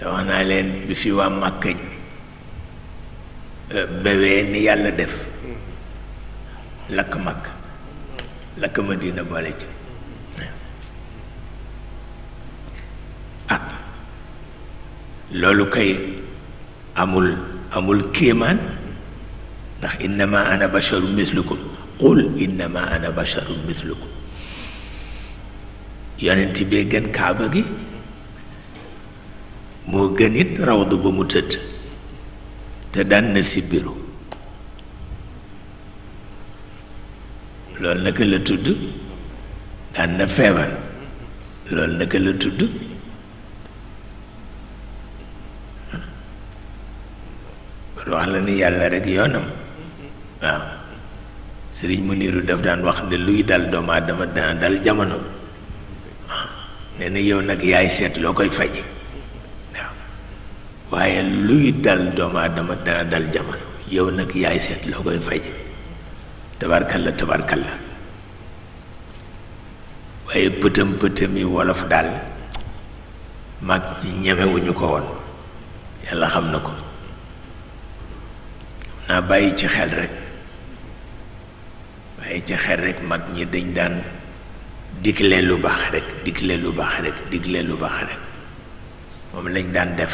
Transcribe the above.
te wax naa leen bi fi waa Màkka bewee ni yàlla def lakk Màkka lakk Madina boole ci ah loolu kay amul kéemaan ndax innama ana basharu mislukum qul innama ana basharu mislukum yonent bee gën kaaba gi moo gën it rawdu ba mu tëdd te daan na si biru loolu naka la tudd daan na feebar loolu naka la tudd wax la ni yàlla rek yoonam waaw sëriñ mu niiru daf daan wax ne luy dal doomu aadama dana dal jamono waaw nee na yow nag yaay seet loo koy faje waaw waaye luy dal doomu aadama dana dal jamono yow nag yaay seet loo koy faje tabarkalla tabarkalla waaye pëtëm yi wolof daal mag ci ñemewuñu ko woon yàlla xam na ko naa bàyyi ci xel rek bàyyi ci xel rek mag ñi dañ daan digle lu baax rek digle lu baax rek digle lu baax rek moom lañ daan def